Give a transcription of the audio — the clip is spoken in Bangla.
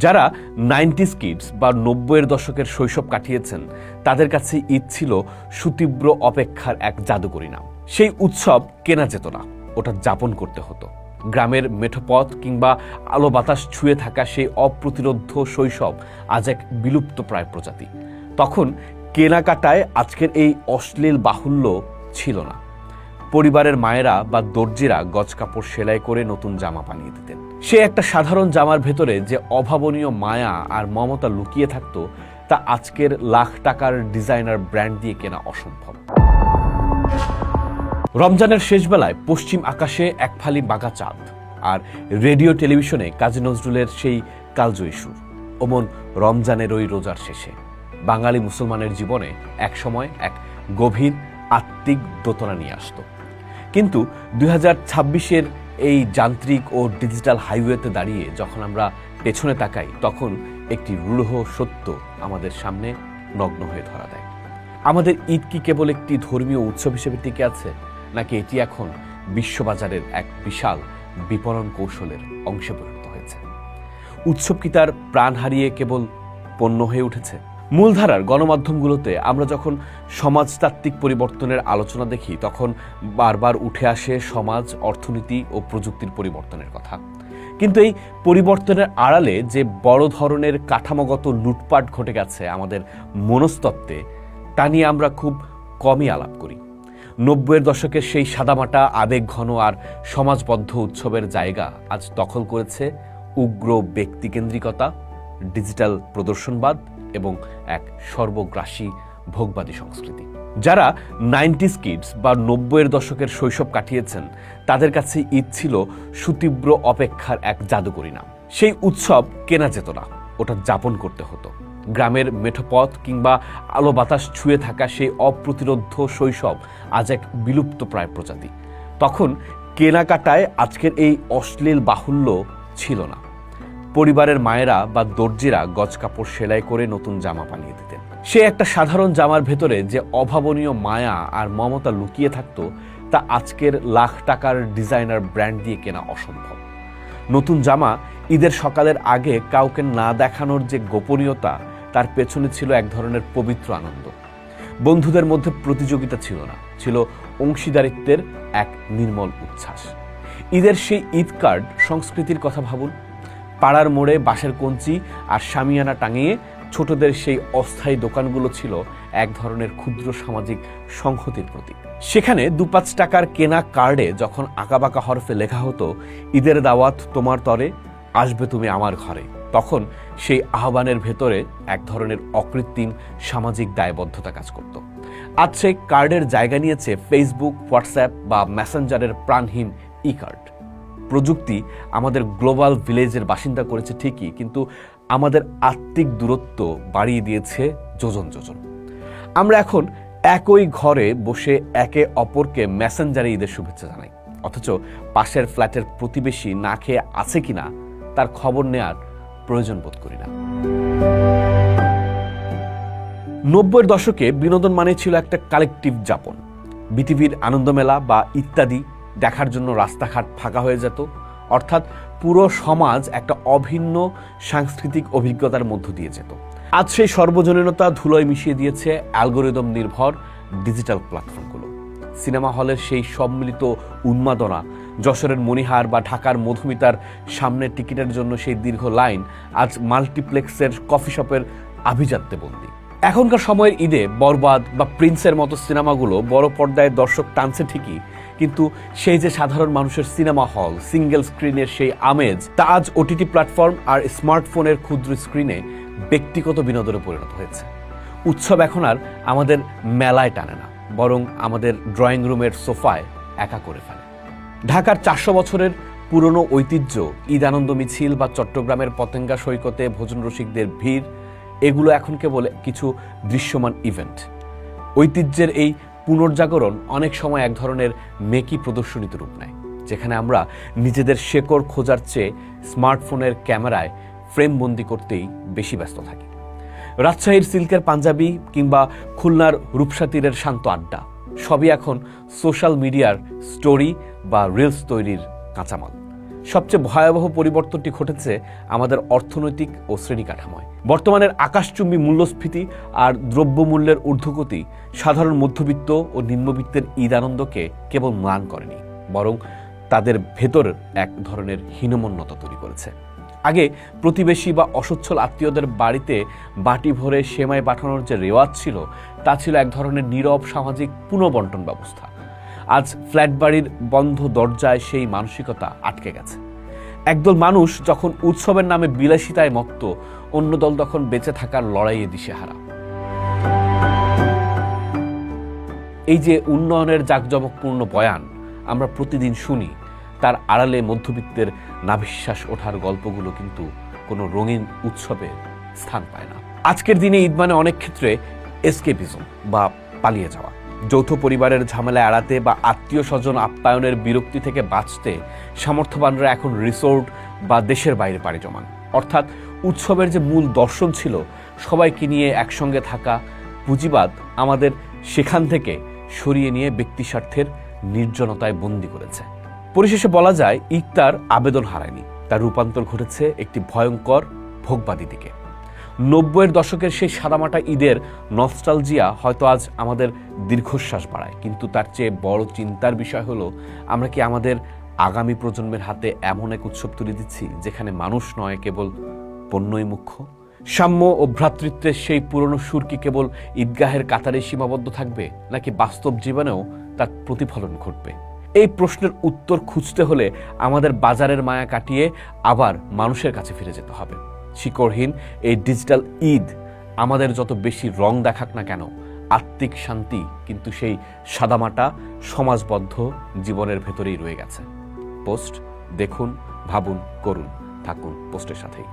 যারা 90s কিডস বা 90-এর দশকের শৈশব কাটিয়েছেন তাদের কাছে ঈদ ছিল সুতীব্র অপেক্ষার এক জাদুকরী নাম। সেই উৎসব কেনা যেত না, ওটা যাপন করতে হতো। গ্রামের মেঠোপথ কিংবা আলো বাতাস ছুঁয়ে থাকা সেই অপ্রতিরোধ্য শৈশব আজ এক বিলুপ্ত প্রায় প্রজাতি। তখন কেনাকাটায় আজকের এই অশ্লীল বাহুল্য ছিল না। পরিবারের মায়েরা বা দর্জিরা গজ কাপড় সেলাই করে নতুন জামা বানিয়ে দিতেন। সে একটা সাধারণ জামার ভেতরে যে অভাবনীয় মায়া আর মমতা লুকিয়ে থাকতো তা আজকের লাখ টাকার ডিজাইনার ব্র্যান্ড দিয়ে কেনা অসম্ভব। রমজানের শেষ বেলায় পশ্চিম আকাশে এক ফালি বাঁকা চাঁদ, আর রেডিও টেলিভিশনে কাজী নজরুলের সেই কালজয়ী সুর। ওমন রমজানের ওই রোজার শেষে বাঙালি মুসলমানের জীবনে একসময় এক গভীর আত্মিক দোতনা নিয়ে আসতো। কিন্তু 2026-এর এই যান্ত্রিক ও ডিজিটাল হাইওয়েতে দাঁড়িয়ে যখন আমরা পেছনে তাকাই, তখন একটি রূঢ় সত্য আমাদের সামনে নগ্ন হয়ে ধরা দেয়। আমাদের ঈদ কি কেবল একটি ধর্মীয় উৎসব হিসেবে টিকে আছে, নাকি এটি এখন বিশ্ববাজারের এক বিশাল বিপণন কৌশলের অংশে পরিণত হয়েছে? উৎসব কি তার প্রাণ হারিয়ে কেবল পণ্য হয়ে উঠেছে? মূলধারার গণমাধ্যমগুলোতে আমরা যখন সমাজতাত্ত্বিক পরিবর্তনের আলোচনা দেখি, তখন বারবার উঠে আসে সমাজ, অর্থনীতি ও প্রযুক্তির পরিবর্তনের কথা। কিন্তু এই পরিবর্তনের আড়ালে যে বড় ধরনের কাঠামোগত লুটপাট ঘটে গেছে আমাদের মনস্তত্ত্বে, তা নিয়ে আমরা খুব কমই আলাপ করি। 90-এর দশকের সেই সাদামাটা আবেগ ঘন আর সমাজবদ্ধ উৎসবের জায়গা আজ দখল করেছে উগ্র ব্যক্তিকেন্দ্রিকতা, ডিজিটাল প্রদর্শনবাদ এবং এক সর্বগ্রাসী ভোগবাদী সংস্কৃতি। যারা 90s কিডস বা 90-এর দশকের শৈশব কাটিয়েছেন তাদের কাছে ঈদ ছিল সুতীব্র অপেক্ষার এক জাদুকরী নাম। সেই উৎসব কেনা যেত না, ওটা যাপন করতে হতো। গ্রামের মেঠোপথ কিংবা আলো বাতাস ছুঁয়ে থাকা সেই অপ্রতিরোধ্য শৈশব আজ এক বিলুপ্ত প্রায় প্রজাতি। তখন কেনাকাটায় আজকের এই অশ্লীল বাহুল্য ছিল না। পরিবারের মায়েরা বা দর্জিরা গজ কাপড় সেলাই করে নতুন জামা বানিয়ে দিতেন। সে একটা সাধারণ জামার ভেতরে যে অভাবনীয় মায়া আর মমতা লুকিয়ে থাকতো তা আজকের লাখ টাকার ডিজাইনার ব্র্যান্ড দিয়ে কেনা অসম্ভব। নতুন জামা ঈদের সকালের আগে কাউকে না দেখানোর যে গোপনীয়তা, তার পেছনে ছিল এক ধরনের পবিত্র আনন্দ। বন্ধুদের মধ্যে প্রতিযোগিতা ছিল না, ছিল অংশীদারিত্বের এক নির্মল উচ্ছ্বাস। ঈদের সেই ঈদ কার্ড সংস্কৃতির কথা ভাবুন। পাড়ার মোড়ে বাঁশের কঞ্চি আর শামিয়ানা টাঙিয়ে ছোটদের সেই অস্থায়ী দোকানগুলো ছিল এক ধরনের ক্ষুদ্র সামাজিক সংহতির প্রতীক। সেখানে 2-5 টাকার কেনা কার্ডে যখন আঁকাবাঁকা হরফে লেখা হতো, ঈদের দাওয়াত তোমার তরে, আসবে তুমি আমার ঘরে, তখন সেই আহ্বানের ভেতরে এক ধরনের অকৃত্রিম সামাজিক দায়বদ্ধতা কাজ করত। আজ সেই কার্ডের জায়গা নিয়েছে ফেসবুক, হোয়াটসঅ্যাপ বা মেসেঞ্জারের প্রাণহীন ই কার্ড। প্রযুক্তি আমাদের গ্লোবাল ভিলেজের বাসিন্দা করেছে ঠিকই, কিন্তু আমাদের আত্মিক দূরত্ব বাড়িয়ে দিয়েছে যোজন যোজন। আমরা এখন একই ঘরে বসে একে অপরকে মেসেঞ্জারে ঈদের শুভেচ্ছা জানাই, অথচ পাশের ফ্ল্যাটের প্রতিবেশী না খেয়ে আছে কিনা তার খবর নেয়ার প্রয়োজন বোধ করি না। 90-এর দশকে বিনোদন মানে ছিল একটা কালেকটিভ যাপন। বিটিভির আনন্দমেলা বা ইত্যাদি দেখার জন্য রাস্তাঘাট ফাঁকা হয়ে যেত, অর্থাৎ পুরো সমাজ একটা অভিন্ন সাংস্কৃতিক অভিজ্ঞতার মধ্য দিয়ে যেত। আজ সেই সর্বজনীনতা ধুলোয় মিশিয়ে দিয়েছে অ্যালগোরিদম নির্ভর ডিজিটাল প্ল্যাটফর্মগুলো। সিনেমা হলের সেই সম্মিলিত উন্মাদনা, যশোরের মণিহার বা ঢাকার মধুমিতার সামনে টিকিটের জন্য সেই দীর্ঘ লাইন আজ মাল্টিপ্লেক্সের কফি শপের আভিজাত্যে বন্দী। এখনকার সময়ের ঈদে বরবাদ বা প্রিন্সের মতো সিনেমাগুলো বড় পর্দায় দর্শক টানছে ঠিকই, কিন্তু সেই যে সাধারণ মানুষের সিনেমা হল, সিঙ্গেল স্ক্রিনের সেই আমেজ, তা আজ ওটিটি প্ল্যাটফর্ম আর স্মার্টফোনের ক্ষুদ্র স্ক্রিনে ব্যক্তিগত বিনোদনে পরিণত হয়েছে। উৎসব এখন আর আমাদের মেলায় টানে না, বরং আমাদের ড্রয়িং রুমের সোফায় একা করে ফেলে। ঢাকার 400 বছরের পুরনো ঐতিহ্য, ঈদ আনন্দ মিছিল বা চট্টগ্রামের পতেঙ্গা সৈকতে ভোজন রসিকদের ভিড়, এগুলো এখন কেবল কিছু দৃশ্যমান ইভেন্ট। ঐতিহ্যের এই পুনর্জাগরণ অনেক সময় এক ধরনের মেকি প্রদর্শনীতে রূপ নেয়, যেখানে আমরা নিজেদের শেকড় খোঁজার চেয়ে স্মার্টফোনের ক্যামেরায় ফ্রেমবন্দি করতেই বেশি ব্যস্ত থাকি। রাজশাহীর সিল্কের পাঞ্জাবি কিংবা খুলনার রূপসা তীরের শান্ত আড্ডা সবই এখন সোশ্যাল মিডিয়ার স্টোরি বা রিলস তৈরির কাঁচামাল। সবচেয়ে ভয়াবহ পরিবর্তনটি ঘটেছে আমাদের অর্থনৈতিক ও শ্রেণী কাঠামোয়। বর্তমানের আকাশচুম্বী মূল্যস্ফীতি আর দ্রব্যমূল্যের ঊর্ধ্বগতি সাধারণ মধ্যবিত্ত ও নিম্নবিত্তের ঈদ আনন্দকে কেবল ম্লান করেনি, বরং তাদের ভেতর এক ধরনের হীনমন্যতা তৈরি করেছে। আগে প্রতিবেশী বা অসচ্ছল আত্মীয়দের বাড়িতে বাটি ভরে সেমাই পাঠানোর যে রেওয়াজ ছিল, তা ছিল এক ধরনের নীরব সামাজিক পুনর্বণ্টন ব্যবস্থা। আজ ফ্ল্যাট বাড়ির বন্ধ দরজায় সেই মানসিকতা আটকে গেছে। একদল মানুষ যখন উৎসবের নামে বিলাসিতায় মত্ত, অন্য দল তখন বেঁচে থাকার লড়াইয়ে দিশেহারা। এই যে উন্নয়নের জাঁকজমকপূর্ণ বয়ান আমরা প্রতিদিন শুনি, তার আড়ালে মধ্যবিত্তের নাভিশ্বাস ওঠার গল্পগুলো কিন্তু কোনো রঙিন উৎসবে স্থান পায় না। আজকের দিনে ঈদ মানে অনেক ক্ষেত্রে এসকেপিজম বা পালিয়ে যাওয়া। যৌথ পরিবারের ঝামেলা এড়াতে বা আত্মীয় স্বজন আপ্যায়নের বিরক্তি থেকে বাঁচতে সামর্থ্যবানরা এখন রিসোর্ট বা দেশের বাইরে পাড়ি জমান। অর্থাৎ উৎসবের যে মূল দর্শন ছিল, সবাইকে নিয়ে একসঙ্গে থাকা, পুঁজিবাদ আমাদের সেখান থেকে সরিয়ে নিয়ে ব্যক্তিস্বার্থের নির্জনতায় বন্দী করেছে। পরিশেষে বলা যায়, ঈদ তার আবেদন হারায়নি, তার রূপান্তর ঘটেছে একটি ভয়ঙ্কর ভোগবাদী দিকে। 90-এর দশকের সেই সাদামাটা ঈদের নস্টালজিয়া হয়তো আজ আমাদের দীর্ঘশ্বাস বাড়ায়, কিন্তু তার চেয়ে বড় চিন্তার বিষয় হলো, আমরা কি আমাদের আগামী প্রজন্মের হাতে এমন এক উৎসব তুলে দিচ্ছি যেখানে মানুষ নয়, কেবল পণ্যই মুখ্য? সাম্য ও ভ্রাতৃত্বের সেই পুরনো সুর কি কেবল ঈদগাহের কাতারে সীমাবদ্ধ থাকবে, নাকি বাস্তব জীবনেও তার প্রতিফলন ঘটবে? এই প্রশ্নের উত্তর খুঁজতে হলে আমাদের বাজারের মায়া কাটিয়ে আবার মানুষের কাছে ফিরে যেতে হবে। শিকড়হীন এই ডিজিটাল ঈদ আমাদের যত বেশি রং দেখাক না কেন, আত্মিক শান্তি কিন্তু সেই সাদামাটা সমাজবদ্ধ জীবনের ভেতরেই রয়ে গেছে। পোস্ট দেখুন, ভাবুন, করুন, থাকুন পোস্টের সাথেই।